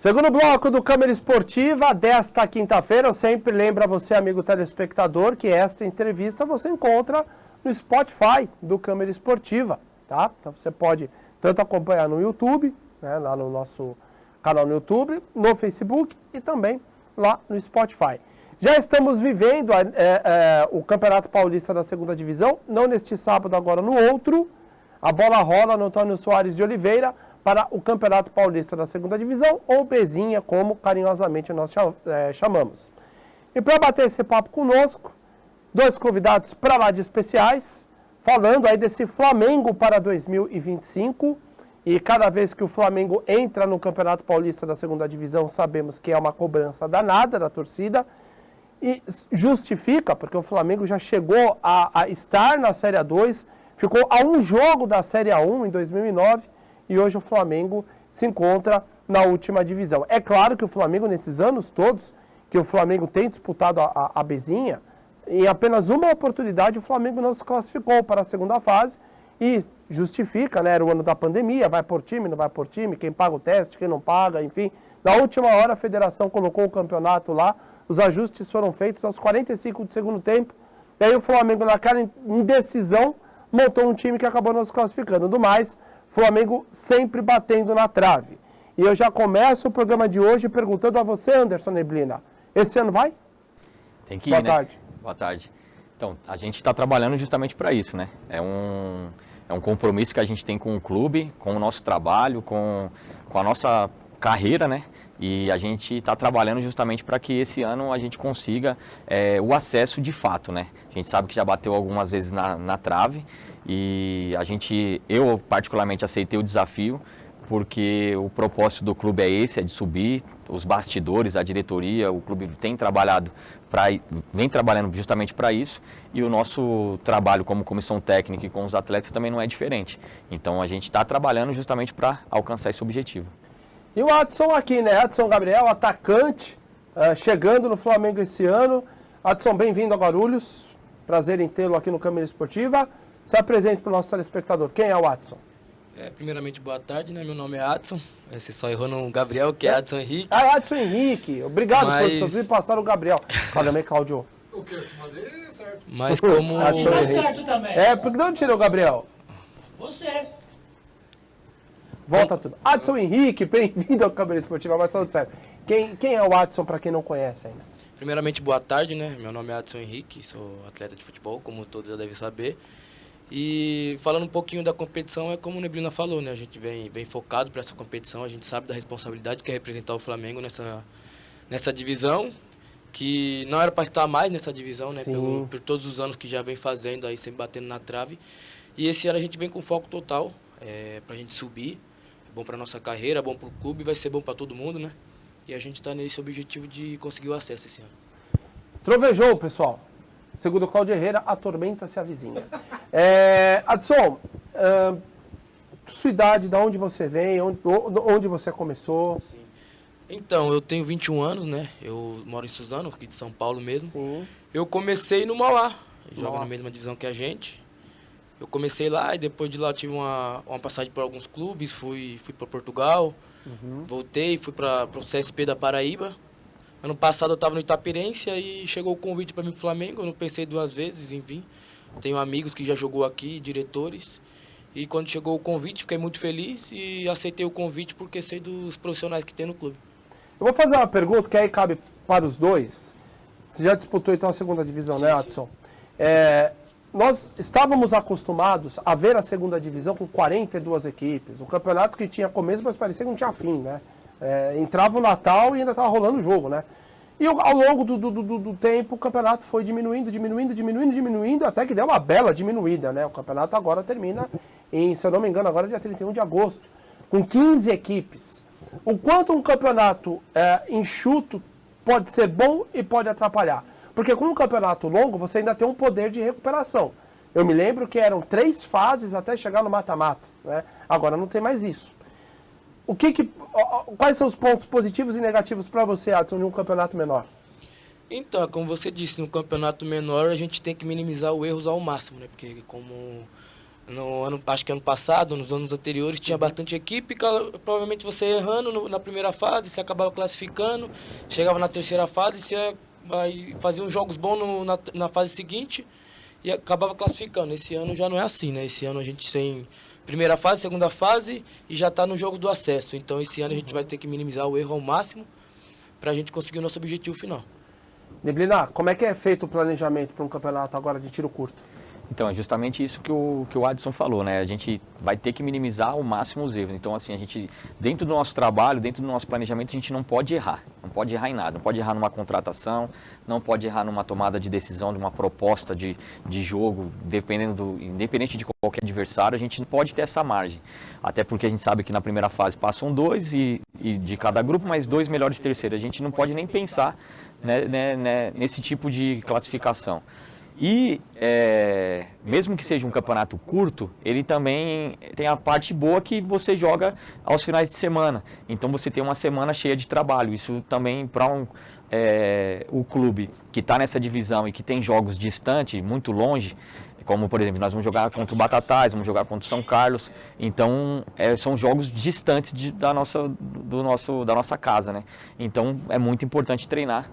Segundo bloco do Câmara Esportiva desta quinta-feira, eu sempre lembro a você, amigo telespectador, que esta entrevista você encontra no Spotify do Câmara Esportiva, tá? Então você pode tanto acompanhar no YouTube, né, lá no nosso canal no YouTube, no Facebook e também lá no Spotify. Já estamos vivendo o Campeonato Paulista da Segunda Divisão, não neste sábado, agora no outro. A bola rola no Antônio Soares de Oliveira para o Campeonato Paulista da Segunda Divisão, ou Bezinha, como carinhosamente nós chamamos. E para bater esse papo conosco, dois convidados para lá de especiais, falando aí desse Flamengo para 2025. E cada vez que o Flamengo entra no Campeonato Paulista da Segunda Divisão, sabemos que é uma cobrança danada da torcida. E justifica, porque o Flamengo já chegou a estar na Série A2, ficou a um jogo da Série A1 em 2009, e hoje o Flamengo se encontra na última divisão. É claro que o Flamengo, nesses anos todos, que o Flamengo tem disputado a Bezinha, em apenas uma oportunidade o Flamengo não se classificou para a segunda fase, e justifica, né? Era o ano da pandemia, vai por time, não vai por time, quem paga o teste, quem não paga, enfim. Na última hora a federação colocou o campeonato lá, os ajustes foram feitos aos 45 do segundo tempo, e aí o Flamengo, naquela indecisão, montou um time que acabou não se classificando. Do mais, Flamengo sempre batendo na trave. E eu já começo o programa de hoje perguntando a você, Anderson Neblina, esse ano vai? Tem que ir, Boa né? tarde. Boa tarde. Então, a gente está trabalhando justamente para isso, né? É um compromisso que a gente tem com o clube, com o nosso trabalho, com a nossa carreira, né? E a gente está trabalhando justamente para que esse ano a gente consiga o acesso de fato, né? A gente sabe que já bateu algumas vezes na trave e eu particularmente aceitei o desafio porque o propósito do clube é esse, é de subir, os bastidores, a diretoria, o clube vem trabalhando justamente para isso e o nosso trabalho como comissão técnica e com os atletas também não é diferente. Então a gente está trabalhando justamente para alcançar esse objetivo. E o Adson aqui, né? Adson Gabriel, atacante, chegando no Flamengo esse ano. Adson, bem-vindo a Guarulhos. Prazer em tê-lo aqui no Câmara Esportiva. Se apresente para o nosso telespectador. Quem é o Adson? Primeiramente, boa tarde, né? Meu nome é Adson. Você só errou no Gabriel, que é Adson Henrique. Ah, Adson Henrique. Obrigado por vocês passaram o Gabriel. Cadê Claudio? O que eu te mandei é certo. Mas como... Adson Tá Henrique. certo também. Por que não tirou o Gabriel? Você. Volta tudo. Adson Henrique, bem-vindo ao Câmara Esportiva, mas falando sério. Quem é o Adson, para quem não conhece ainda? Primeiramente, boa tarde, né? Meu nome é Adson Henrique, sou atleta de futebol, como todos já devem saber. E falando um pouquinho da competição, é como o Neblina falou, né? A gente vem focado para essa competição, a gente sabe da responsabilidade que é representar o Flamengo nessa divisão, que não era para estar mais nessa divisão, né? Por todos os anos que já vem fazendo, aí sempre batendo na trave. E esse ano a gente vem com foco total, para a gente subir. É bom para nossa carreira, é bom para o clube, vai ser bom para todo mundo, né? E a gente está nesse objetivo de conseguir o acesso esse ano. Trovejou, pessoal. Segundo o Cláudio Herrera, a tormenta se avizinha. Adson, sua idade, de onde você vem, onde você começou? Sim. Então, eu tenho 21 anos, né? Eu moro em Suzano, aqui de São Paulo mesmo. Sim. Eu comecei no Mauá, joga na mesma divisão que a gente. Eu comecei lá e depois de lá tive uma passagem por alguns clubes, fui para Portugal, voltei, fui para o CSP da Paraíba. Ano passado eu estava no Itapirense e chegou o convite para mim pro Flamengo, eu não pensei duas vezes em vir. Tenho amigos que já jogou aqui, diretores. E quando chegou o convite, fiquei muito feliz e aceitei o convite porque sei dos profissionais que tem no clube. Eu vou fazer uma pergunta que aí cabe para os dois. Você já disputou então a segunda divisão, Sim, né, sim. Adson? Nós estávamos acostumados a ver a segunda divisão com 42 equipes. Um campeonato que tinha começo, mas parecia que não tinha fim, né? Entrava o Natal e ainda estava rolando o jogo, né? E ao longo do tempo o campeonato foi diminuindo, até que deu uma bela diminuída, né? O campeonato agora termina se eu não me engano, agora dia 31 de agosto, com 15 equipes. O quanto um campeonato enxuto pode ser bom e pode atrapalhar. Porque com um campeonato longo, você ainda tem um poder de recuperação. Eu me lembro que eram 3 fases até chegar no mata-mata, né? Agora não tem mais isso. Quais são os pontos positivos e negativos para você, Adson, de um campeonato menor? Então, como você disse, no campeonato menor a gente tem que minimizar os erros ao máximo, né? Porque como Acho que ano passado, nos anos anteriores, tinha bastante equipe, provavelmente você errando na primeira fase, você acabava classificando, chegava na terceira fase, você fazia uns jogos bons na fase seguinte e acabava classificando. Esse ano já não é assim, né? Esse ano a gente tem primeira fase, segunda fase e já está no jogo do acesso. Então esse ano a gente vai ter que minimizar o erro ao máximo para a gente conseguir o nosso objetivo final. Neblina, como é que é feito o planejamento para um campeonato agora de tiro curto? Então, é justamente isso que o Adson falou, né? A gente vai ter que minimizar ao máximo os erros. Então, assim, a gente, dentro do nosso trabalho, dentro do nosso planejamento, a gente não pode errar. Não pode errar em nada. Não pode errar numa contratação, não pode errar numa tomada de decisão, de uma proposta de jogo, independente de qualquer adversário, a gente não pode ter essa margem. Até porque a gente sabe que na primeira fase passam 2 e de cada grupo, mas 2 melhores terceiros. A gente não pode nem pensar nesse tipo de classificação. E mesmo que seja um campeonato curto, ele também tem a parte boa que você joga aos finais de semana. Então você tem uma semana cheia de trabalho. Isso também para o clube que está nessa divisão e que tem jogos distantes, muito longe, como por exemplo, nós vamos jogar contra o Batatais, vamos jogar contra o São Carlos. Então são jogos distantes da nossa casa, né? Então é muito importante treinar,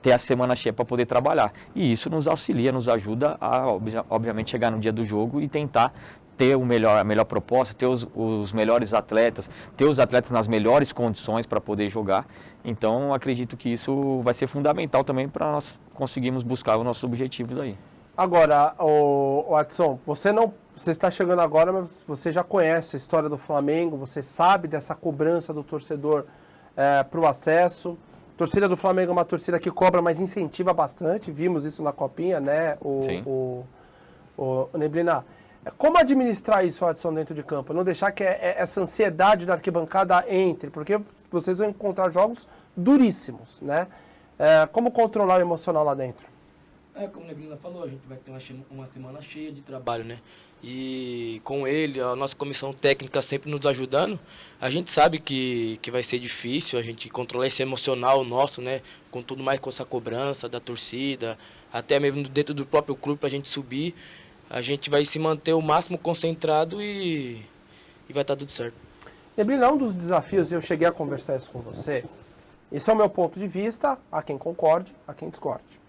ter a semana cheia para poder trabalhar. E isso nos auxilia, nos ajuda a, obviamente, chegar no dia do jogo e tentar ter a melhor proposta, ter os melhores atletas, ter os atletas nas melhores condições para poder jogar. Então, acredito que isso vai ser fundamental também para nós conseguirmos buscar os nossos objetivos aí. Agora, o Adson, você está chegando agora, mas você já conhece a história do Flamengo, você sabe dessa cobrança do torcedor para o acesso. A torcida do Flamengo é uma torcida que cobra, mas incentiva bastante. Vimos isso na Copinha, né? O Neblina. Como administrar isso, Adson, dentro de campo? Não deixar que essa ansiedade da arquibancada entre, porque vocês vão encontrar jogos duríssimos, né? Como controlar o emocional lá dentro? Como a Neblina falou, a gente vai ter uma semana cheia de trabalho, né? E com ele, a nossa comissão técnica sempre nos ajudando, a gente sabe que vai ser difícil a gente controlar esse emocional nosso, né? Com tudo mais com essa cobrança da torcida, até mesmo dentro do próprio clube para a gente subir. A gente vai se manter o máximo concentrado e vai estar tudo certo. Neblina, um dos desafios, eu cheguei a conversar isso com você, esse é o meu ponto de vista, há quem concorde, há quem discorde.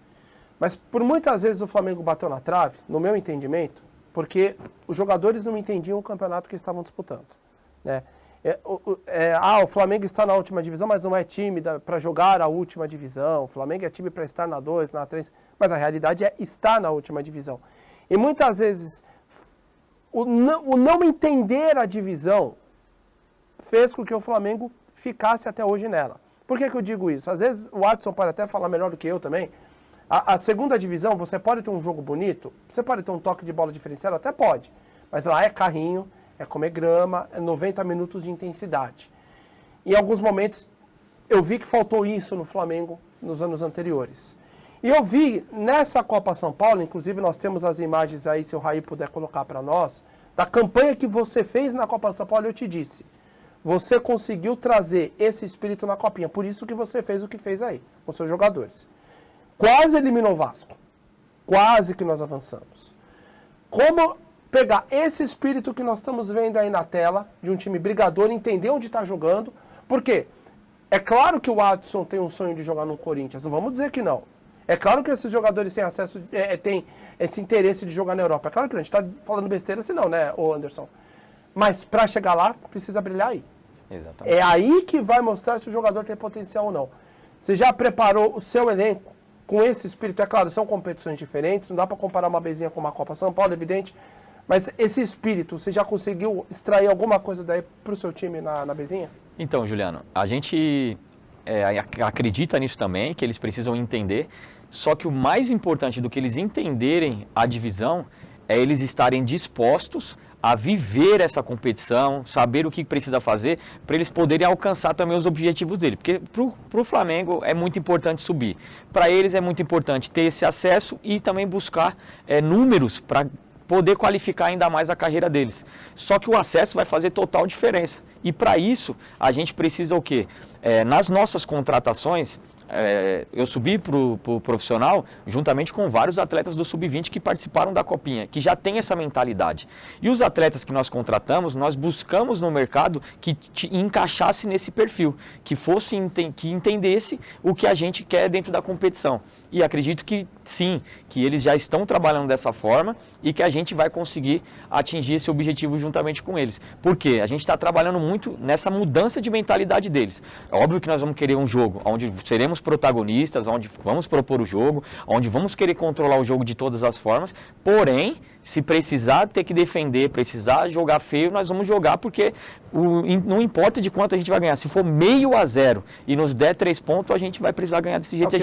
Mas por muitas vezes o Flamengo bateu na trave, no meu entendimento, porque os jogadores não entendiam o campeonato que estavam disputando, né? O Flamengo está na última divisão, mas não é time para jogar a última divisão. O Flamengo é time para estar na 2, na 3, mas a realidade é estar na última divisão. E muitas vezes o não entender a divisão fez com que o Flamengo ficasse até hoje nela. Por que eu digo isso? Às vezes o Adson pode até falar melhor do que eu também. A segunda divisão, você pode ter um jogo bonito, você pode ter um toque de bola diferenciado, até pode. Mas lá é carrinho, é comer grama, é 90 minutos de intensidade. Em alguns momentos, eu vi que faltou isso no Flamengo nos anos anteriores. E eu vi nessa Copa São Paulo, inclusive nós temos as imagens aí, se o Raí puder colocar para nós, da campanha que você fez na Copa São Paulo, eu te disse. Você conseguiu trazer esse espírito na Copinha, por isso que você fez o que fez aí, com seus jogadores. Quase eliminou o Vasco. Quase que nós avançamos. Como pegar esse espírito que nós estamos vendo aí na tela, de um time brigador, entender onde está jogando. Por quê? É claro que o Adson tem um sonho de jogar no Corinthians, não vamos dizer que não. É claro que esses jogadores têm acesso, têm esse interesse de jogar na Europa. É claro que a gente está falando besteira assim não, né, Anderson? Mas para chegar lá, precisa brilhar aí. Exatamente. É aí que vai mostrar se o jogador tem potencial ou não. Você já preparou o seu elenco com esse espírito? É claro, são competições diferentes, não dá para comparar uma Bezinha com uma Copa São Paulo, evidente. Mas esse espírito, você já conseguiu extrair alguma coisa daí para o seu time na Bezinha? Então, Juliano, a gente acredita nisso também, que eles precisam entender. Só que o mais importante do que eles entenderem a divisão é eles estarem dispostos a viver essa competição, saber o que precisa fazer para eles poderem alcançar também os objetivos dele. Porque para o Flamengo é muito importante subir. Para eles é muito importante ter esse acesso e também buscar números para poder qualificar ainda mais a carreira deles. Só que o acesso vai fazer total diferença. E para isso, a gente precisa o quê? Nas nossas contratações, eu subi para o profissional juntamente com vários atletas do Sub-20 que participaram da Copinha, que já tem essa mentalidade. E os atletas que nós contratamos, nós buscamos no mercado que encaixasse nesse perfil, que entendesse o que a gente quer dentro da competição. E acredito que sim, que eles já estão trabalhando dessa forma e que a gente vai conseguir atingir esse objetivo juntamente com eles. Por quê? A gente está trabalhando muito nessa mudança de mentalidade deles. É óbvio que nós vamos querer um jogo onde seremos protagonistas, onde vamos propor o jogo, onde vamos querer controlar o jogo de todas as formas, porém, se precisar ter que defender, precisar jogar feio, nós vamos jogar porque não importa de quanto a gente vai ganhar. Se for 0,5 e nos der 3 pontos, a gente vai precisar ganhar desse jeito.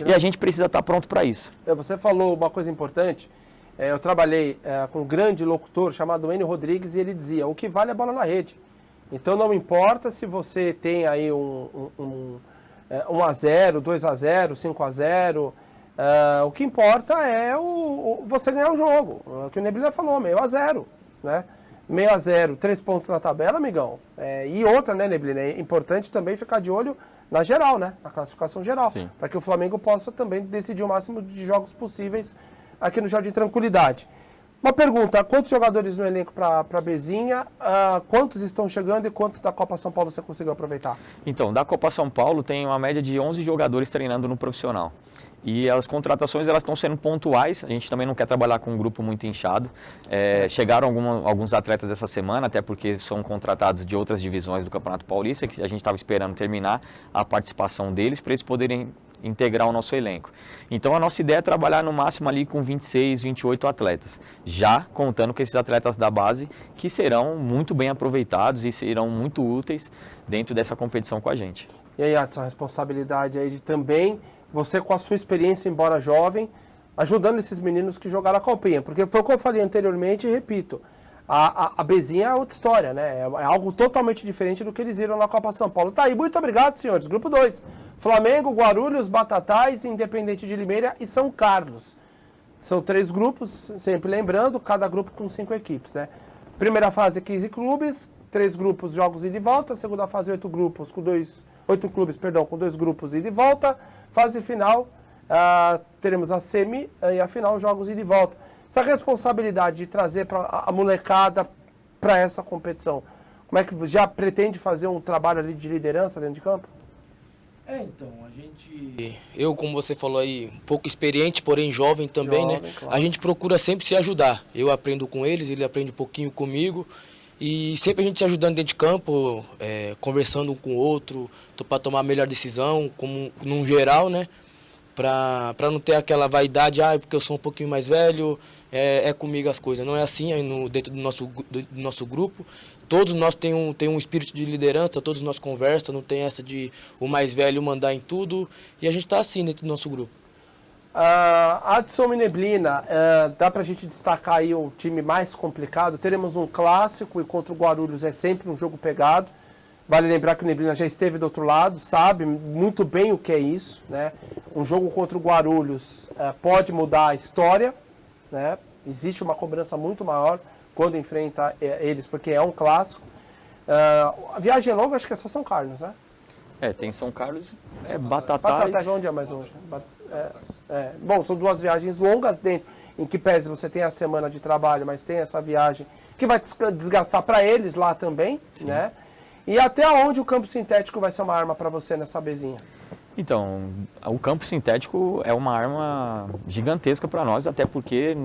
E a gente precisa estar pronto para isso. Você falou uma coisa importante. Eu trabalhei com um grande locutor chamado Enio Rodrigues e ele dizia, o que vale é a bola na rede. Então não importa se você tem aí 1-0, 2-0, 5-0... o que importa é você ganhar o jogo. O que o Neblina falou, 0-0, né? 0-0, 3 pontos na tabela, amigão. E outra, né, Neblina? É importante também ficar de olho na geral, né? Na classificação geral. Para que o Flamengo possa também decidir o máximo de jogos possíveis aqui no Jardim Tranquilidade. Uma pergunta, quantos jogadores no elenco para a Bezinha, quantos estão chegando e quantos da Copa São Paulo você conseguiu aproveitar? Então, da Copa São Paulo tem uma média de 11 jogadores treinando no profissional. E as contratações elas estão sendo pontuais, a gente também não quer trabalhar com um grupo muito inchado. Chegaram alguns atletas essa semana, até porque são contratados de outras divisões do Campeonato Paulista, que a gente estava esperando terminar a participação deles para eles poderem integrar o nosso elenco. Então a nossa ideia é trabalhar no máximo ali com 26, 28 atletas, já contando com esses atletas da base que serão muito bem aproveitados e serão muito úteis dentro dessa competição com a gente. E aí, Adson, a responsabilidade aí de também, você com a sua experiência, embora jovem, ajudando esses meninos que jogaram a Copinha, porque foi o que eu falei anteriormente e repito, a Bezinha é outra história, né? É algo totalmente diferente do que eles viram na Copa São Paulo. Tá aí, muito obrigado, senhores. Grupo 2, Flamengo, Guarulhos, Batatais, Independente de Limeira e São Carlos. São 3 grupos, sempre lembrando, cada grupo com 5 equipes, né? Primeira fase, 15 clubes, 3 grupos, jogos ida e volta. Segunda fase, 8 clubes, com 2 grupos ida e volta. Fase final, teremos a semi e a final, jogos ida e volta. Essa responsabilidade de trazer a molecada para essa competição, como é que já pretende fazer um trabalho ali de liderança dentro de campo? Então, eu, como você falou aí, um pouco experiente, porém jovem também, né? Claro. A gente procura sempre se ajudar. Eu aprendo com eles, ele aprende um pouquinho comigo. E sempre a gente se ajudando dentro de campo, conversando um com o outro, para tomar a melhor decisão, como num geral, né? Para não ter aquela vaidade, porque eu sou um pouquinho mais velho, é comigo as coisas. Não é assim dentro do nosso grupo. Todos nós tem um espírito de liderança, todos nós conversam, não tem essa de o mais velho mandar em tudo. E a gente está assim dentro do nosso grupo. Adson e Neblina, dá pra gente destacar aí o time mais complicado. Teremos um clássico e contra o Guarulhos é sempre um jogo pegado. Vale lembrar que o Neblina já esteve do outro lado, sabe muito bem o que é isso, né? Um jogo contra o Guarulhos pode mudar a história, né? Existe uma cobrança muito maior quando enfrenta eles, porque é um clássico. A viagem é longa, acho que é só São Carlos, né? Tem São Carlos, Batatais. Onde é mais longe? Bom, são 2 viagens longas dentro, em que pese você tem a semana de trabalho, mas tem essa viagem que vai desgastar para eles lá também, sim, né? E até onde o campo sintético vai ser uma arma para você nessa Bezinha? Então, o campo sintético é uma arma gigantesca para nós, até porque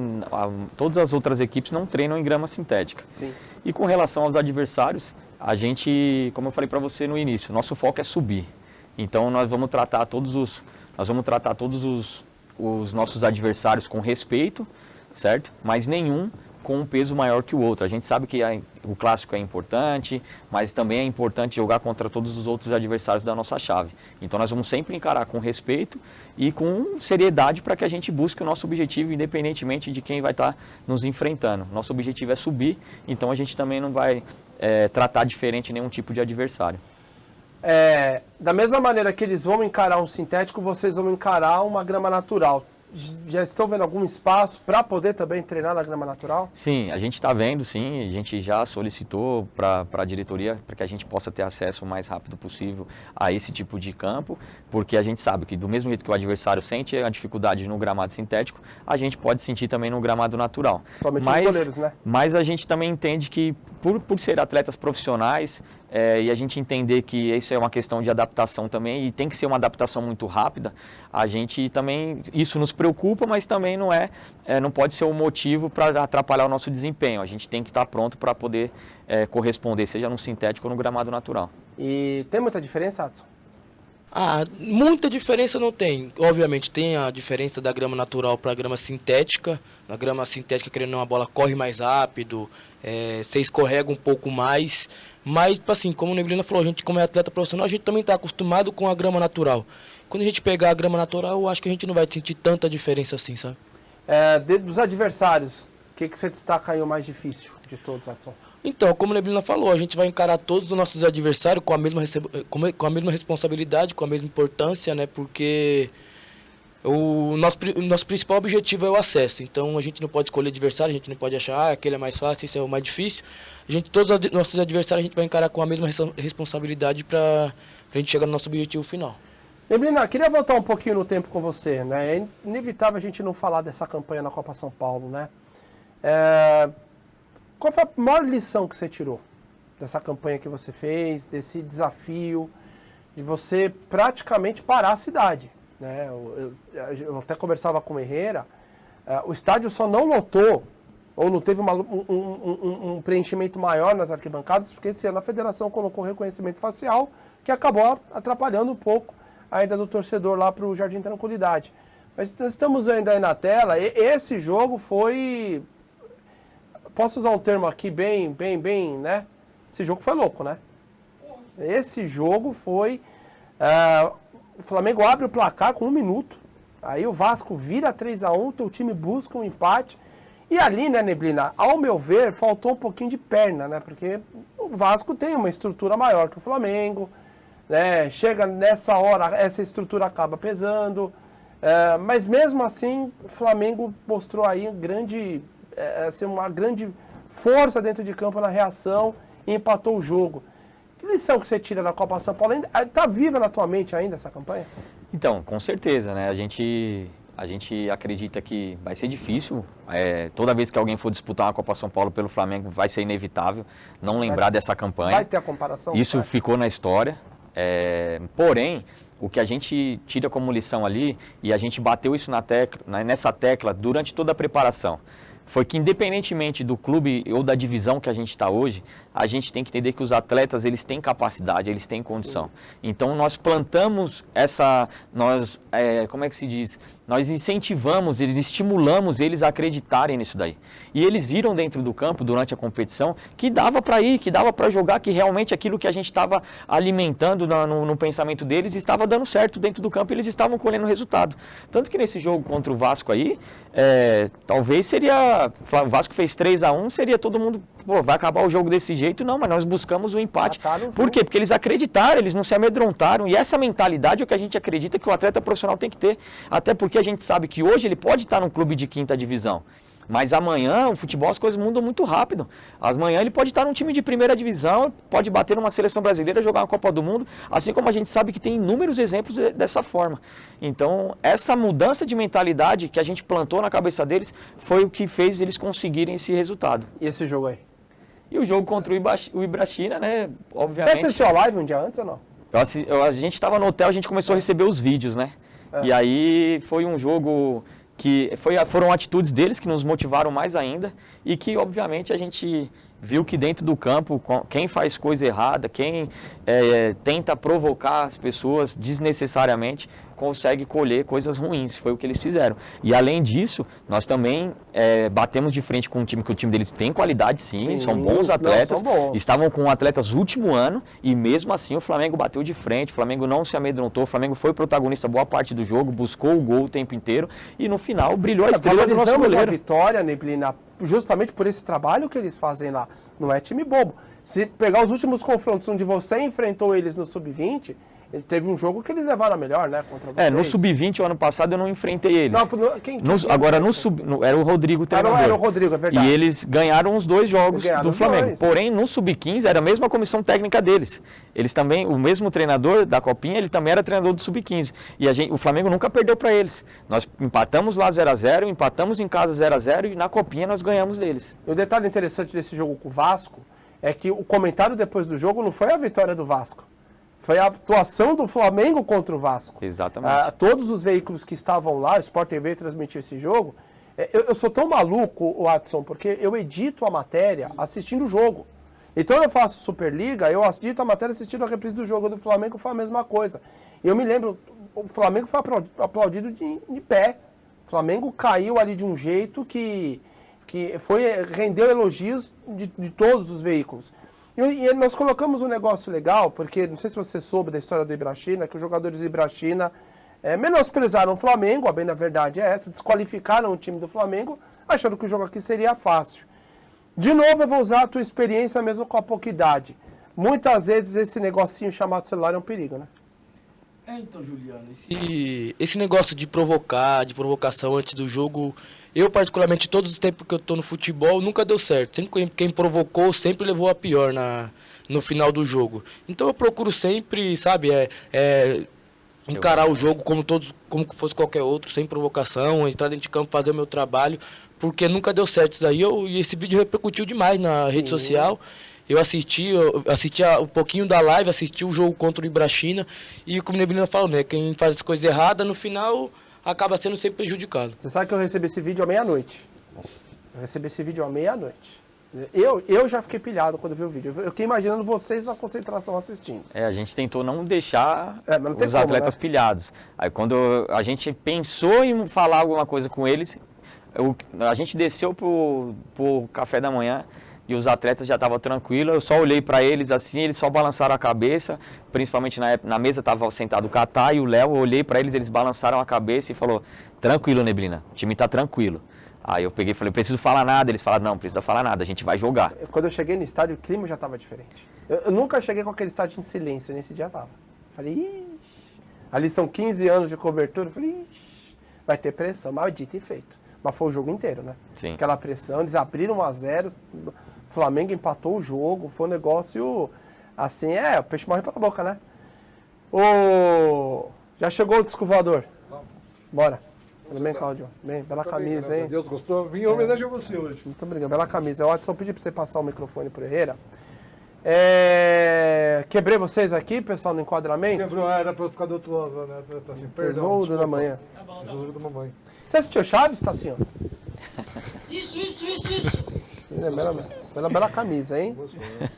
todas as outras equipes não treinam em grama sintética. Sim. E com relação aos adversários, a gente, como eu falei para você no início, nosso foco é subir. Então nós vamos tratar todos os nossos adversários com respeito, certo? Mas nenhum com um peso maior que o outro. A gente sabe que o clássico é importante, mas também é importante jogar contra todos os outros adversários da nossa chave. Então nós vamos sempre encarar com respeito e com seriedade para que a gente busque o nosso objetivo, independentemente de quem vai estar nos enfrentando. Nosso objetivo é subir, então a gente também não vai tratar diferente nenhum tipo de adversário. Da mesma maneira que eles vão encarar um sintético, vocês vão encarar uma grama natural. já estão vendo algum espaço para poder também treinar na grama natural? Sim, a gente está vendo, sim, a gente já solicitou para a diretoria para que a gente possa ter acesso o mais rápido possível a esse tipo de campo, porque a gente sabe que do mesmo jeito que o adversário sente a dificuldade no gramado sintético, a gente pode sentir também no gramado natural. Somente os goleiros, né? Mas a gente também entende que por ser atletas profissionais e a gente entender que isso é uma questão de adaptação também e tem que ser uma adaptação muito rápida, a gente também, isso nos preocupa, mas também não pode ser um motivo para atrapalhar o nosso desempenho. A gente tem que estar pronto para poder corresponder, seja no sintético ou no gramado natural. E tem muita diferença, Adson? Muita diferença não tem. Obviamente tem a diferença da grama natural para a grama sintética. Na grama sintética, querendo ou não, a bola corre mais rápido, você escorrega um pouco mais. Mas, assim, como o Neblina falou, a gente como é atleta profissional, a gente também está acostumado com a grama natural. Quando a gente pegar a grama natural, eu acho que a gente não vai sentir tanta diferença assim, sabe? Dos adversários, o que você destaca aí o mais difícil de todos, Adson? Então, como o Neblina falou, a gente vai encarar todos os nossos adversários com a mesma responsabilidade, com a mesma importância, né? Porque o nosso principal objetivo é o acesso. Então, a gente não pode escolher adversário, a gente não pode achar, aquele é mais fácil, esse é o mais difícil. Todos os nossos adversários a gente vai encarar com a mesma responsabilidade para a gente chegar no nosso objetivo final. Neblina, queria voltar um pouquinho no tempo com você, né? É inevitável a gente não falar dessa campanha na Copa São Paulo, né? Qual foi a maior lição que você tirou dessa campanha que você fez, desse desafio de você praticamente parar a cidade, né? Eu até conversava com o Herrera, o estádio só não lotou, ou não teve um preenchimento maior nas arquibancadas, porque esse ano a federação colocou reconhecimento facial, que acabou atrapalhando um pouco a ida do torcedor lá para o Jardim Tranquilidade. Mas nós estamos vendo aí na tela, esse jogo foi... Posso usar um termo aqui bem, né? Esse jogo foi louco, né? Esse jogo foi... o Flamengo abre o placar com 1 minuto. Aí o Vasco vira 3-1, teu time busca um empate. E ali, né, Neblina, ao meu ver, faltou um pouquinho de perna, né? Porque o Vasco tem uma estrutura maior que o Flamengo, né? Chega nessa hora, essa estrutura acaba pesando. Mas mesmo assim, o Flamengo mostrou aí uma grande força dentro de campo na reação e empatou o jogo. Que lição que você tira da Copa São Paulo? Está viva na tua mente ainda essa campanha? Então, com certeza, né? A gente acredita que vai ser difícil. Toda vez que alguém for disputar uma Copa São Paulo pelo Flamengo, vai ser inevitável não lembrar dessa campanha. Vai ter a comparação? Isso ficou na história. Porém, o que a gente tira como lição ali, e a gente bateu isso nessa tecla durante toda a preparação, foi que independentemente do clube ou da divisão que a gente está hoje, a gente tem que entender que os atletas, eles têm capacidade, eles têm condição. Sim. Então, nós plantamos como é que se diz? Nós incentivamos, estimulamos eles a acreditarem nisso daí. E eles viram dentro do campo, durante a competição, que dava para ir, que dava para jogar, que realmente aquilo que a gente estava alimentando no pensamento deles estava dando certo dentro do campo e eles estavam colhendo resultado. Tanto que nesse jogo contra o Vasco aí, talvez seria... O Vasco fez 3-1, seria todo mundo... vai acabar o jogo desse jeito? Não, mas nós buscamos o empate. Por quê? Porque eles acreditaram, eles não se amedrontaram. E essa mentalidade é o que a gente acredita que o atleta profissional tem que ter. Até porque a gente sabe que hoje ele pode estar num clube de 5ª divisão. Mas amanhã, o futebol, as coisas mudam muito rápido. Amanhã ele pode estar num time de 1ª divisão, pode bater numa seleção brasileira, jogar uma Copa do Mundo, assim como a gente sabe que tem inúmeros exemplos dessa forma. Então, essa mudança de mentalidade que a gente plantou na cabeça deles foi o que fez eles conseguirem esse resultado. E esse jogo aí? E o jogo contra o Ibrachina, né, obviamente... Você assistiu a live um dia antes ou não? A gente estava no hotel, a gente começou a receber os vídeos, né? E aí foi um jogo que foram atitudes deles que nos motivaram mais ainda e que, obviamente, a gente viu que dentro do campo, quem faz coisa errada, quem tenta provocar as pessoas desnecessariamente, consegue colher coisas ruins. Foi o que eles fizeram. E, além disso, nós também batemos de frente com um time, que o time deles tem qualidade, sim, são bons atletas, estavam com atletas último ano, e mesmo assim o Flamengo bateu de frente, o Flamengo não se amedrontou, o Flamengo foi protagonista boa parte do jogo, buscou o gol o tempo inteiro, e no final brilhou a estrela do nosso goleiro. A vitória, Neblina, justamente por esse trabalho que eles fazem lá. Não é time bobo. Se pegar os últimos confrontos onde você enfrentou eles no Sub-20, Teve um jogo que eles levaram a melhor, né? Contra vocês. No Sub-20, o ano passado, eu não enfrentei eles. Não, Agora, era o Rodrigo treinador. Era o Rodrigo, é verdade. E eles ganharam os 2 jogos do Flamengo. Porém, no Sub-15, era a mesma comissão técnica deles. Eles também, o mesmo treinador da Copinha, ele também era treinador do Sub-15. E o Flamengo nunca perdeu para eles. Nós empatamos lá 0x0, empatamos em casa 0x0 e na Copinha nós ganhamos deles. O detalhe interessante desse jogo com o Vasco é que o comentário depois do jogo não foi a vitória do Vasco. Foi a atuação do Flamengo contra o Vasco. Exatamente. Todos os veículos que estavam lá, o Sport TV transmitiu esse jogo. Eu sou tão maluco, Watson, porque eu edito a matéria assistindo o jogo. Então eu faço Superliga, eu edito a matéria assistindo a reprise do jogo do Flamengo, foi a mesma coisa. E eu me lembro, o Flamengo foi aplaudido de pé. O Flamengo caiu ali de um jeito que rendeu elogios de todos os veículos. E nós colocamos um negócio legal, porque não sei se você soube da história do Ibrachina, que os jogadores do Ibrachina menosprezaram o Flamengo, a bem da verdade é essa, desqualificaram o time do Flamengo, achando que o jogo aqui seria fácil. De novo, eu vou usar a tua experiência mesmo com a pouca idade. Muitas vezes esse negocinho chamado celular é um perigo, né? Então, Juliano, esse negócio de provocação antes do jogo, eu particularmente, todos os tempos que eu tô no futebol, nunca deu certo. Sempre quem provocou sempre levou a pior no final do jogo. Então eu procuro sempre, sabe, encarar o jogo como fosse qualquer outro, sem provocação, entrar dentro de campo, fazer o meu trabalho, porque nunca deu certo isso daí. E esse vídeo repercutiu demais na rede social. Eu assisti um pouquinho da live, assisti o jogo contra o Ibrachina e como o Neblina falou, né? Quem faz as coisas erradas, no final, acaba sendo sempre prejudicado. Você sabe que eu recebi esse vídeo à meia-noite. Eu já fiquei pilhado quando vi o vídeo. Eu fiquei imaginando vocês na concentração assistindo. A gente tentou não deixar os atletas pilhados. Aí quando a gente pensou em falar alguma coisa com eles, a gente desceu pro café da manhã. E os atletas já estavam tranquilos, eu só olhei para eles assim, eles só balançaram a cabeça, principalmente na mesa estava sentado o Catá e o Léo, eu olhei para eles balançaram a cabeça e falou, tranquilo, Neblina, o time está tranquilo. Aí eu peguei e falei, preciso falar nada, eles falaram, não precisa falar nada, a gente vai jogar. Quando eu cheguei no estádio, o clima já estava diferente. Eu nunca cheguei com aquele estádio em silêncio, nesse dia estava. Falei, ixi, ali são 15 anos de cobertura, eu falei, ixi, vai ter pressão, mas dito e feito. Mas foi o jogo inteiro, né? Sim. Aquela pressão, eles abriram 1-0, o Flamengo empatou o jogo, foi um negócio assim, o peixe morre pela boca, né? Já chegou o disco voador? Vamos. Bora. Tudo bem, Cláudio? Bem, bela camisa, hein? Deus gostou. Vim em homenagem a você hoje. Muito obrigado, bela camisa. Eu só pedi para você passar o microfone pro Herrera. Quebrei vocês aqui, pessoal, no enquadramento? Quebrou, era para eu ficar do outro lado, né? Tá assim, perdão. Tesouro da manhã. Tesouro da mamãe. Você assistiu Chaves, Tassinho? Isso. Bela camisa, hein?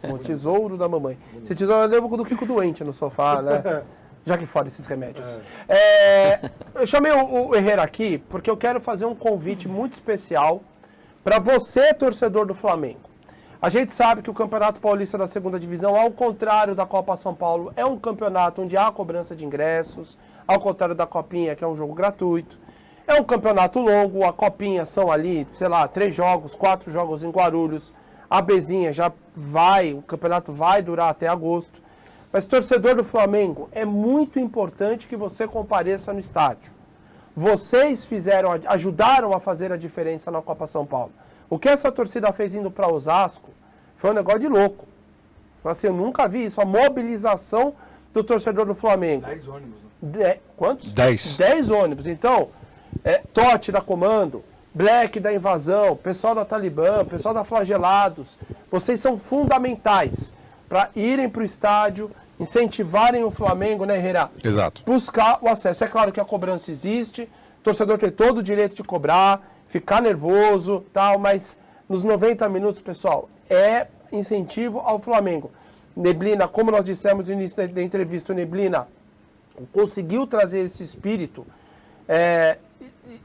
O tesouro da mamãe. Esse tesouro eu lembro do Kiko doente no sofá, né? Já que fora esses remédios. Eu chamei o Herrera aqui porque eu quero fazer um convite muito especial para você, torcedor do Flamengo. A gente sabe que o Campeonato Paulista da Segunda Divisão, ao contrário da Copa São Paulo, é um campeonato onde há cobrança de ingressos, ao contrário da Copinha, que é um jogo gratuito. É um campeonato longo, a Copinha são ali, 3 jogos, 4 jogos em Guarulhos. A Bezinha o campeonato vai durar até agosto. Mas, torcedor do Flamengo, é muito importante que você compareça no estádio. Vocês ajudaram a fazer a diferença na Copa São Paulo. O que essa torcida fez indo para Osasco foi um negócio de louco. Assim, eu nunca vi isso, a mobilização do torcedor do Flamengo. 10 ônibus, né? Quantos? 10. 10 ônibus. Então, Totti da Comando, Black da Invasão, pessoal da Talibã, pessoal da Flagelados, vocês são fundamentais para irem para o estádio, incentivarem o Flamengo, né, Herrera? Exato. Buscar o acesso. É claro que a cobrança existe, o torcedor tem todo o direito de cobrar, ficar nervoso, tal, mas nos 90 minutos, pessoal, é incentivo ao Flamengo. Neblina, como nós dissemos no início da entrevista, o Neblina conseguiu trazer esse espírito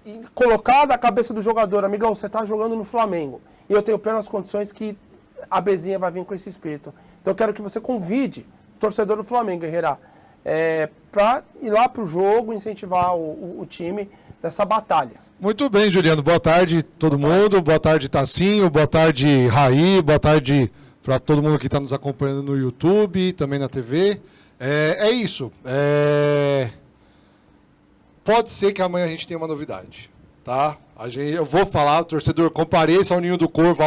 e colocar na cabeça do jogador, amigão, você está jogando no Flamengo, e eu tenho plenas condições que a Bezinha vai vir com esse espírito. Então eu quero que você convide o torcedor do Flamengo, Herrera, para ir lá para o jogo, incentivar o time nessa batalha. Muito bem, Juliano. Boa tarde todo mundo. Boa tarde, Tassinho. Boa tarde, Raí. Boa tarde para todo mundo que está nos acompanhando no YouTube, também na TV. É isso. Pode ser que amanhã a gente tenha uma novidade, tá? Eu vou falar, torcedor, compareça ao Ninho do Corvo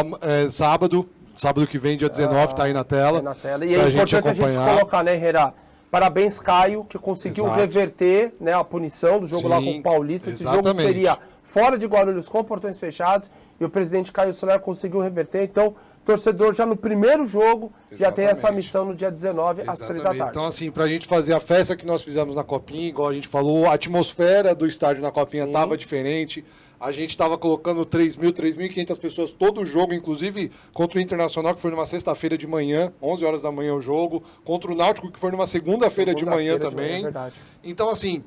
sábado que vem, dia 19, tá aí na tela. Na tela. E é importante a gente colocar, né, Herrera? Parabéns, Caio, que conseguiu reverter, né, a punição do jogo lá com o Paulista. Esse jogo seria fora de Guarulhos com portões fechados e o presidente Caio Soler conseguiu reverter. Então, torcedor já no primeiro jogo já tem essa missão no dia 19 às 3 da tarde. Então, assim, pra gente fazer a festa que nós fizemos na Copinha, igual a gente falou, a atmosfera do estádio na Copinha estava diferente. A gente estava colocando 3.500 pessoas todo o jogo, inclusive contra o Internacional, que foi numa sexta-feira de manhã, 11 horas da manhã o jogo, contra o Náutico, que foi numa segunda-feira de manhã também. Verdade. Então, assim,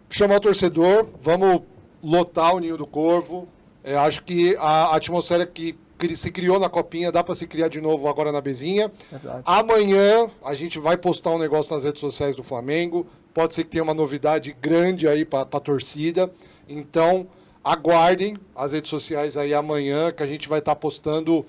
chamar o torcedor, vamos lotar o Ninho do Corvo. Acho que a atmosfera que se criou na Copinha dá para se criar de novo agora na Bezinha. Verdade. Amanhã a gente vai postar um negócio nas redes sociais do Flamengo. Pode ser que tenha uma novidade grande aí para a torcida. Então, aguardem as redes sociais aí amanhã, que a gente vai estar postando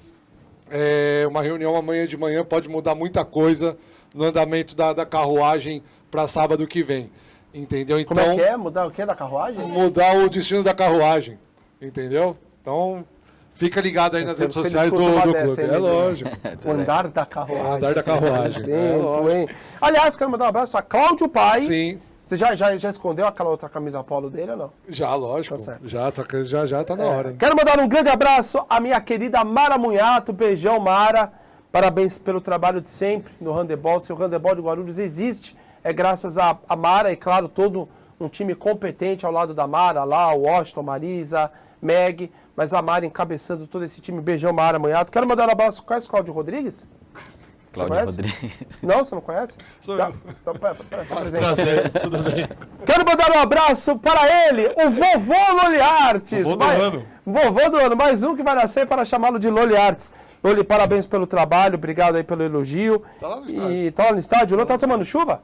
uma reunião amanhã de manhã. Pode mudar muita coisa no andamento da carruagem para sábado que vem. Entendeu? Então, como é que é? Mudar o quê da carruagem? Mudar o destino da carruagem. Entendeu? Então, fica ligado aí nas redes sociais do clube. É lógico. O andar da carruagem. O andar da carruagem. Lógico. Aliás, quero mandar um abraço a Cláudio Pai. Sim. Você já escondeu aquela outra camisa polo dele ou não? Já, lógico. Tá certo. Já tá na hora. Hein? Quero mandar um grande abraço à minha querida Mara Munhato. Beijão, Mara. Parabéns pelo trabalho de sempre no handebol. Se o handebol de Guarulhos existe, é graças a Mara e, claro, todo um time competente ao lado da Mara, lá, o Washington, Marisa, Meg, mas a Mara encabeçando todo esse time. Beijão, Mara Munhato. Quero mandar um abraço. Conhece o Cláudio Rodrigues? Cláudio Rodrigues. Não, você não conhece? Sou eu. Prazer, tudo bem. Quero mandar um abraço para ele, o vovô Loli Artes. Vovô do ano. Vovô do ano, mais um que vai nascer para chamá-lo de Loli Artes. Loli, parabéns pelo trabalho, obrigado aí pelo elogio. Tá lá no estádio. E tá lá no estádio. O Loli tá tomando chuva?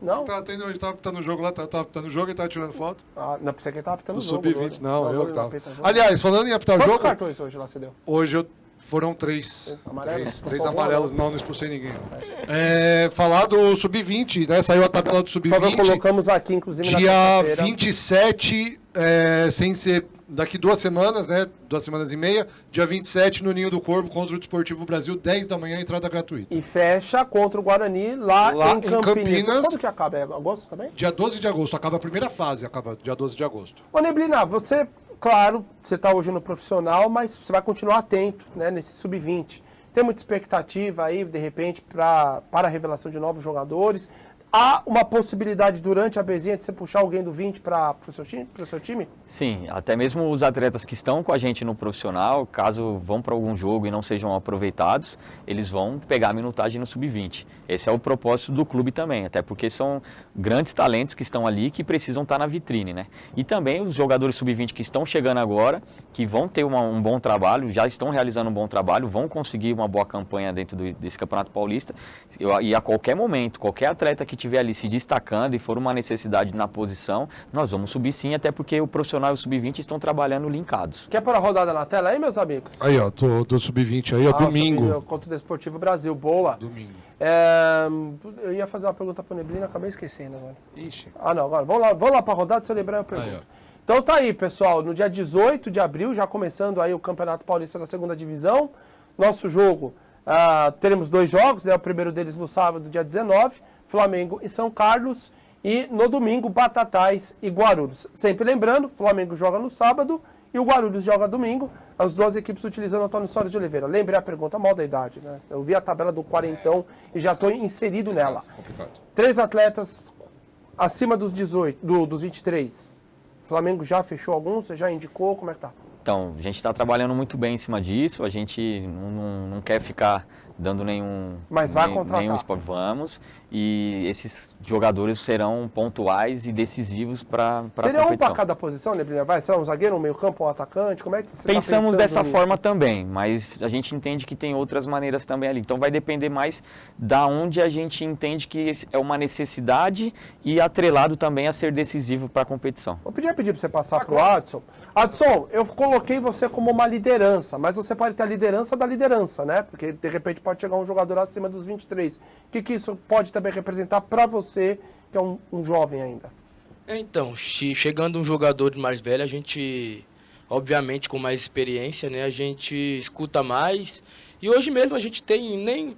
Não? Ele tá no jogo lá, tá no jogo e tá tirando foto. Ah, não, pensei que ele tava apitando o Do jogo. Sub-20, não, eu que tava. apita jogo. Aliás, falando em apitar o Quantos jogo, cartões hoje lá você deu? hoje foram 3. Amarelos? Três Não amarelos, não expulsei ninguém. Falar do Sub-20, né? Saiu a tabela do Só nós Sub-20. colocamos aqui, inclusive, na Dia sexta-feira. 27, sem ser daqui 2 semanas, né? 2 semanas e meia. Dia 27 no Ninho do Corvo contra o Desportivo Brasil, 10 da manhã, entrada gratuita. E fecha contra o Guarani lá em Campinas. Quando que acaba? É agosto também? Dia 12 de agosto, acaba a primeira fase, acaba dia 12 de agosto. Ô, Neblina, você, claro, você está hoje no profissional, mas você vai continuar atento, né, nesse sub-20. Tem muita expectativa aí, de repente, para a revelação de novos jogadores. Há uma possibilidade durante a Bezinha de você puxar alguém do 20 para o seu time? Sim, até mesmo os atletas que estão com a gente no profissional, caso vão para algum jogo e não sejam aproveitados, eles vão pegar a minutagem no sub-20. Esse é o propósito do clube também, até porque são grandes talentos que estão ali que precisam estar na vitrine, né? E também os jogadores sub-20 que estão chegando agora, que vão ter um bom trabalho, já estão realizando um bom trabalho, vão conseguir uma boa campanha dentro desse Campeonato Paulista. E a qualquer momento, qualquer atleta que estiver ali se destacando e for uma necessidade na posição, nós vamos subir sim, até porque o profissional e o sub-20 estão trabalhando linkados. Quer pôr a rodada na tela aí, meus amigos? Aí, ó, do Sub-20 aí, ó, domingo. Contra o Desportivo Brasil, boa. Domingo. Eu ia fazer uma pergunta para o Neblina, acabei esquecendo agora. Ixi. Ah, não, agora, vamos lá para a rodada, se eu lembrar eu pergunto. Aí, ó. Então tá aí, pessoal, no dia 18 de abril, já começando aí o Campeonato Paulista da segunda divisão. Nosso jogo, teremos 2 jogos, né? O primeiro deles no sábado, dia 19, Flamengo e São Carlos. E no domingo, Batatais e Guarulhos. Sempre lembrando, Flamengo joga no sábado e o Guarulhos joga domingo. As 2 equipes utilizando Antônio Soares de Oliveira. Lembrei a pergunta, mal da idade, né? Eu vi a tabela do quarentão e já estou inserido nela. Complicado. 3 atletas acima dos 18, dos 23. O Flamengo já fechou alguns? Você já indicou? Como é que tá? Então, a gente está trabalhando muito bem em cima disso, a gente não quer ficar dando nenhum... Mas vai contratar. Nenhum esporte, vamos, e esses jogadores serão pontuais e decisivos para a competição. Seria um para cada posição, Neblina? Vai ser um zagueiro, um meio campo, um atacante? Como é que você Pensamos tá dessa nisso? forma também, mas a gente entende que tem outras maneiras também ali. Então vai depender mais da onde a gente entende que é uma necessidade e atrelado também a ser decisivo para a competição. Vou pedir para você passar para o Adson. Adson, eu coloquei você como uma liderança, mas você pode ter a liderança da liderança, né? Porque de repente pode pode chegar um jogador acima dos 23. O que isso pode também representar para você, que é um jovem ainda? Então, chegando um jogador mais velho, a gente, obviamente com mais experiência, né, a gente escuta mais. E hoje mesmo a gente tem, nem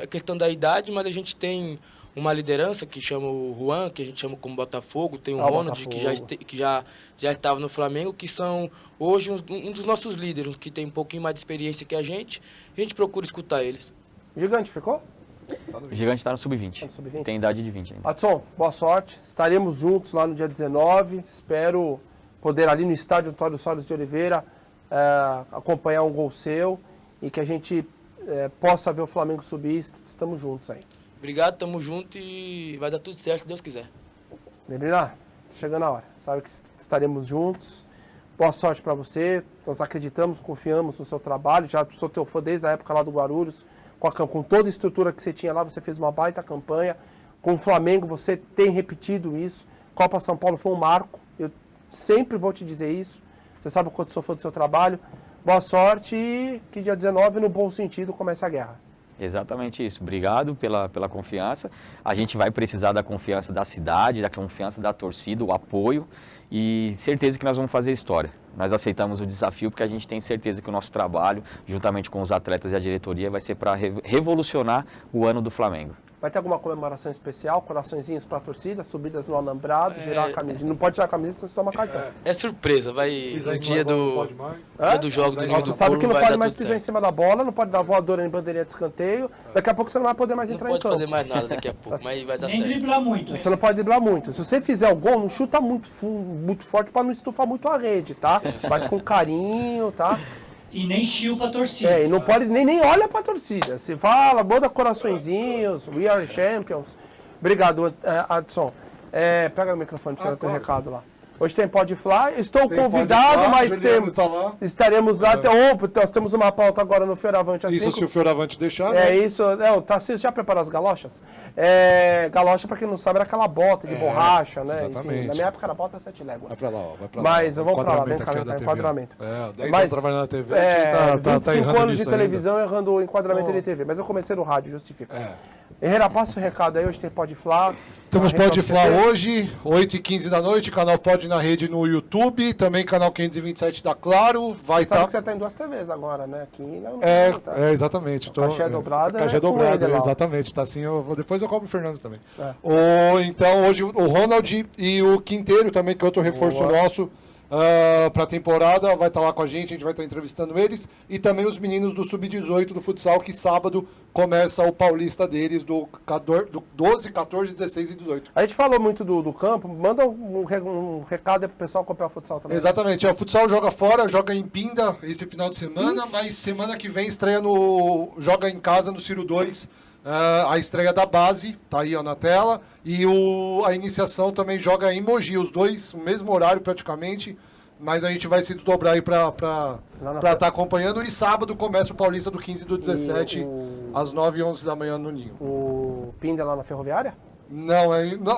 a questão da idade, mas a gente tem uma liderança que chama o Juan, que a gente chama como Botafogo, tem o Ronald, que já estava no Flamengo, que são hoje um dos nossos líderes, que tem um pouquinho mais de experiência que a gente procura escutar eles. Gigante, ficou? O Gigante está no Sub-20. Tem idade de 20 ainda. Adson, boa sorte. Estaremos juntos lá no dia 19. Espero poder ali no estádio Antônio Soares de Oliveira acompanhar um gol seu e que a gente possa ver o Flamengo subir. Estamos juntos aí. Obrigado, tamo junto e vai dar tudo certo se Deus quiser. Neblina, chegando a hora. Sabe que estaremos juntos. Boa sorte para você. Nós acreditamos, confiamos no seu trabalho. Já sou teu fã desde a época lá do Guarulhos. Com toda a estrutura que você tinha lá, você fez uma baita campanha. Com o Flamengo, você tem repetido isso. Copa São Paulo foi um marco. Eu sempre vou te dizer isso. Você sabe o quanto sou fã do seu trabalho. Boa sorte e que dia 19, no bom sentido, comece a guerra. Exatamente isso. Obrigado pela confiança. A gente vai precisar da confiança da cidade, da confiança da torcida, o apoio e certeza que nós vamos fazer história. Nós aceitamos o desafio porque a gente tem certeza que o nosso trabalho, juntamente com os atletas e a diretoria, vai ser para revolucionar o ano do Flamengo. Vai ter alguma comemoração especial, coraçõezinhos para a torcida, subidas no alambrado, girar a camisa. Não pode tirar a camisa, senão você toma cartão. É surpresa, vai no dia do jogo do Ninho do Você sabe que não vai pode dar mais tudo pisar em certo. cima da bola, não pode dar voadora em bandeirinha de escanteio. Daqui a pouco você não vai poder mais Não entrar em pode campo. fazer mais nada daqui a pouco, mas vai dar Nem certo. driblar muito. Você não pode driblar muito. Se você fizer o gol, não chuta muito forte para não estufar muito a rede, tá? Bate com carinho, tá? E nem chiu pra torcida. E não pode, nem olha pra torcida. Se fala, manda coraçõezinhos, we are champions. Obrigado, Adson. Pega o microfone pra você dar teu recado lá. Hoje tem Pode Fly. Estou convidado, mas estaremos lá. Nós temos uma pauta agora no Fioravante. Isso se o Fioravante deixar. Isso. O Tarcísio já preparou as galochas? Galocha, pra quem não sabe, era aquela bota de borracha, né? Exatamente. Enfim, na minha época era bota 7 léguas. Vai pra lá, vai pra lá. Mas eu vou pra lá, vem cá, Enquadramento aqui, ó, da tá TV. enquadramento. 10 Mas, anos trabalhando na TV, a gente tá 25 errando anos de nisso televisão errando o enquadramento de TV. Mas eu comecei no rádio, justifica. Herrera, passa o recado aí, hoje tem Pode Flá. Temos Pode Flá hoje, 8h15 da noite, canal Pode na rede no YouTube, também canal 527 da Claro, vai Sabe estar... que você tá em 2 TVs agora, né? Aqui não tá. Exatamente. Cachê dobrado Cachê é com dobrado, ele lá. exatamente. Tá assim, depois eu cobro o Fernando também. Então, hoje o Ronald e o Quinteiro também, que é outro reforço nosso para a temporada, vai estar lá com a gente vai estar entrevistando eles. E também os meninos do Sub-18 do futsal, que sábado começa o paulista deles, do 12, 14, 16 e 18. A gente falou muito do campo, manda um recado aí pro pessoal acompanhar o futsal também. Exatamente, o futsal joga fora, joga em Pinda esse final de semana, mas semana que vem joga em casa no Ciro 2, a estreia da base, tá aí ó, na tela, e a iniciação também joga em Mogi, os dois, o mesmo horário praticamente, mas a gente vai se dobrar aí para estar acompanhando, e sábado começa o Paulista do 15 e do 17, às 9 e 11 da manhã no Ninho. O Pinda lá na Ferroviária? Não,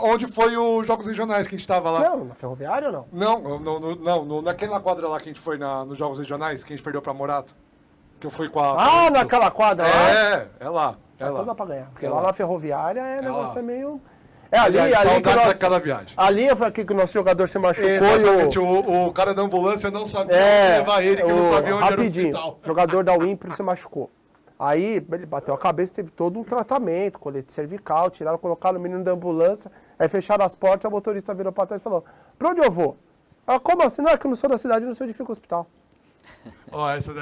onde foi os Jogos Regionais que a gente estava lá? Não, na Ferroviária ou não? Não, naquela quadra lá que a gente foi nos Jogos Regionais, que a gente perdeu para Morato. Que eu fui com a... naquela quadra lá? É lá. Então dá pra ganhar. Porque lá lá na Ferroviária negócio lá. é meio... Saudades daquela viagem. Ali foi aqui que o nosso jogador se machucou. Exatamente, o cara da ambulância não sabia onde levar ele, que não sabia onde era o hospital. O jogador da Wimpre se machucou. Aí ele bateu a cabeça, teve todo um tratamento, colete cervical, tiraram, colocaram o menino da ambulância, aí fecharam as portas, a motorista virou pra trás e falou, pra onde eu vou? Como assim? Não, é que eu não sou da cidade, não sei onde fica o hospital. Essa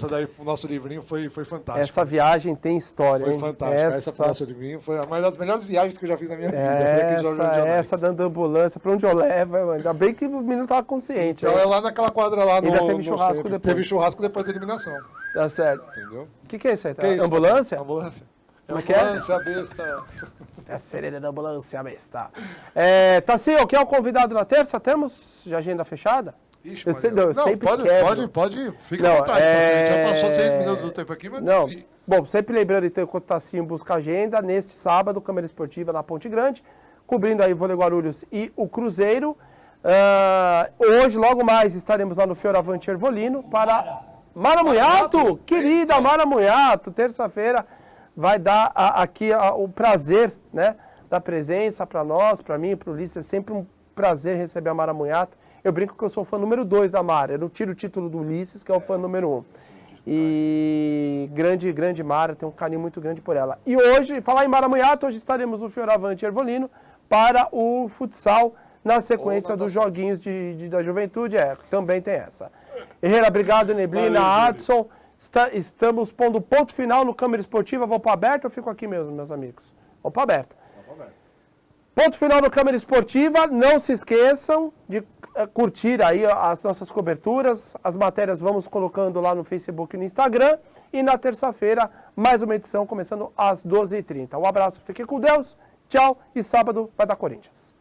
daí, o nosso livrinho foi fantástico. Essa viagem tem história, Foi fantástica. Essa pro nosso livrinho foi uma das melhores viagens que eu já fiz na minha vida. Essa dando ambulância, pra onde eu levo, ainda bem que o menino tava consciente. Então é lá naquela quadra lá no... Ainda teve churrasco depois. Teve churrasco depois da eliminação. Tá certo. Entendeu? O que é isso aí? Que é isso, ambulância? Ambulância. Como é que é? Ambulância, besta. É a serena da ambulância, besta. Tassil, quem é o convidado na terça? Temos já agenda fechada? Ixi, Eu sempre quebro. pode, fica à vontade. Já passou 6 minutos do tempo aqui, mas... Não, bom, sempre lembrando então que o Tassinho busca agenda, nesse sábado, Câmara Esportiva na Ponte Grande, cobrindo aí Vôlei Guarulhos e o Cruzeiro. Hoje, logo mais, estaremos lá no Fioravante Ervolino para Mara Munhato, querida Mara Munhato, terça-feira vai dar aqui o prazer, né, da presença para nós, para mim, para o Ulisses. É sempre um prazer receber a Mara Munhato. Eu brinco que eu sou o fã número 2 da Mara. Eu não tiro o título do Ulisses, que é o fã número 1. E grande Mara, tem um carinho muito grande por ela. E hoje, falar em Mara Munhato, hoje estaremos no Fioravante Ervolino para o futsal, na sequência dos joguinhos da juventude. Também tem essa. Herrera, obrigado, Neblina, Adson. Estamos pondo ponto final no Câmara Esportiva. Vou para aberto ou fico aqui mesmo, meus amigos? Vou para aberto. Ponto final no Câmara Esportiva. Não se esqueçam de curtir aí as nossas coberturas. As matérias vamos colocando lá no Facebook e no Instagram. E na terça-feira, mais uma edição começando às 12h30. Um abraço, fique com Deus. Tchau. E sábado vai dar Corinthians.